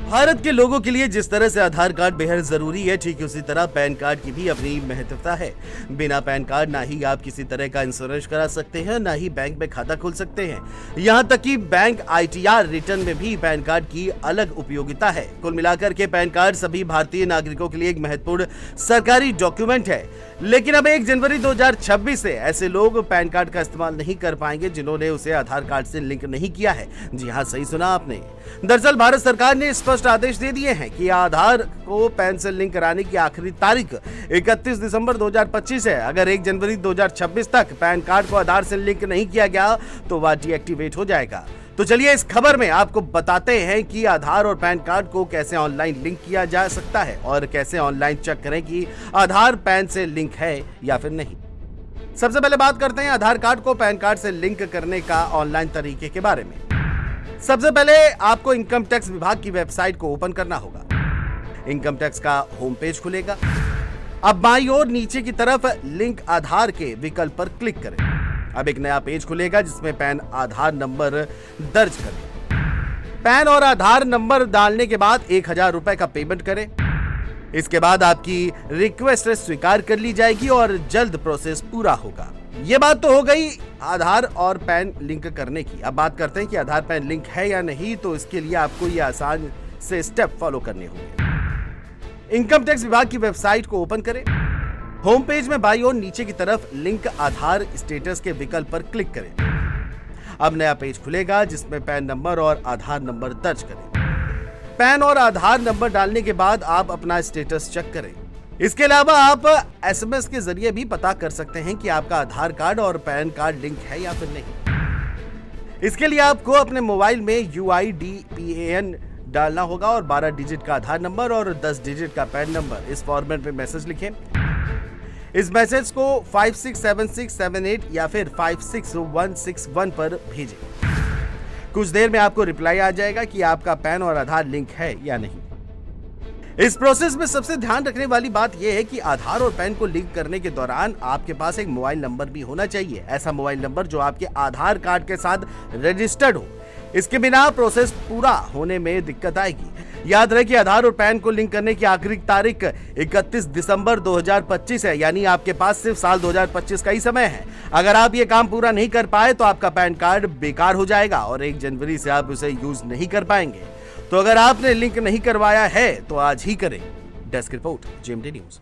भारत के लोगों के लिए जिस तरह से आधार कार्ड बेहद जरूरी है, ठीक उसी तरह पैन कार्ड की भी अपनी महत्वता है। बिना पैन कार्ड ना ही आप किसी तरह का इंश्योरेंस करा सकते हैं, ना ही बैंक में खाता खोल सकते हैं। यहां तक कि बैंक ITR रिटर्न में भी पैन कार्ड की अलग उपयोगिता है। कुल मिलाकर के पैन कार्ड सभी भारतीय नागरिकों के लिए एक महत्वपूर्ण सरकारी डॉक्यूमेंट है। लेकिन अब 1 जनवरी 2026 से ऐसे लोग पैन कार्ड का इस्तेमाल नहीं कर पाएंगे जिन्होंने उसे आधार कार्ड से लिंक नहीं किया है। जी हां, सही सुना आपने। दरअसल भारत सरकार ने स्पष्ट आदेश दे दिए हैं कि आधार को पैन से लिंक कराने की आखिरी तारीख 31 दिसंबर 2025 है। अगर 1 जनवरी 2026 तक पैन कार्ड को आधार से लिंक नहीं किया गया तो वह डीएक्टिवेट हो जाएगा। तो चलिए इस खबर में आपको बताते हैं कि आधार और पैन कार्ड को कैसे ऑनलाइन लिंक किया जा सकता है और कैसे ऑनलाइन चेक करें कि आधार पैन से लिंक है या फिर नहीं। सबसे पहले बात करते हैं आधार कार्ड को पैन कार्ड से लिंक करने का ऑनलाइन तरीके के बारे में। सबसे पहले आपको इनकम टैक्स विभाग की वेबसाइट को ओपन करना होगा। इनकम टैक्स का होम पेज खुलेगा। अब बाईं ओर नीचे की तरफ लिंक आधार के विकल्प पर क्लिक करें। अब एक नया पेज खुलेगा जिसमें पैन आधार नंबर दर्ज करें। पैन और आधार नंबर डालने के बाद 1000 रुपए का पेमेंट करें। इसके बाद आपकी रिक्वेस्ट स्वीकार कर ली जाएगी और जल्द प्रोसेस पूरा होगा। ये बात तो हो गई आधार और पैन लिंक करने की। अब बात करते हैं कि आधार पैन लिंक है या नहीं। तो इसके लिए आपको ये आसान से स्टेप फॉलो करने होंगे। इनकम टैक्स विभाग की वेबसाइट को ओपन करें। होम पेज में बाईं ओर नीचे की तरफ लिंक आधार स्टेटस के विकल्प पर क्लिक करें। अब नया पेज खुलेगा जिसमें पैन नंबर और आधार नंबर दर्ज करें। पैन और आधार नंबर डालने के बाद आप अपना स्टेटस चेक करें। इसके अलावा आप SMS के जरिए भी पता कर सकते हैं कि आपका आधार कार्ड और पैन कार्ड लिंक है या फिर नहीं। इसके लिए आपको अपने मोबाइल में UIDPAN डालना होगा और 12 डिजिट का आधार नंबर और 10 डिजिट का पैन नंबर इस फॉर्मेट में मैसेज लिखें। इस मैसेज को 567678 या फिर 56161 पर भेजें। कुछ देर में आपको रिप्लाई आ जाएगा कि आपका पैन और आधार लिंक है या नहीं। इस प्रोसेस में सबसे ध्यान रखने वाली बात यह है कि आधार और पैन को लिंक करने के दौरान आपके पास एक मोबाइल नंबर भी होना चाहिए। ऐसा मोबाइल नंबर जो आपके आधार कार्ड के साथ रजिस्टर्ड हो। इसके बिना प्रोसेस पूरा होने में दिक्कत आएगी। याद रहे कि आधार और पैन को लिंक करने की आखिरी तारीख 31 दिसंबर 2025 है, यानी आपके पास सिर्फ साल 2025 का ही समय है। अगर आप ये काम पूरा नहीं कर पाए तो आपका पैन कार्ड बेकार हो जाएगा और 1 जनवरी से आप उसे यूज नहीं कर पाएंगे। तो अगर आपने लिंक नहीं करवाया है तो आज ही करें। Desk report, GMT news.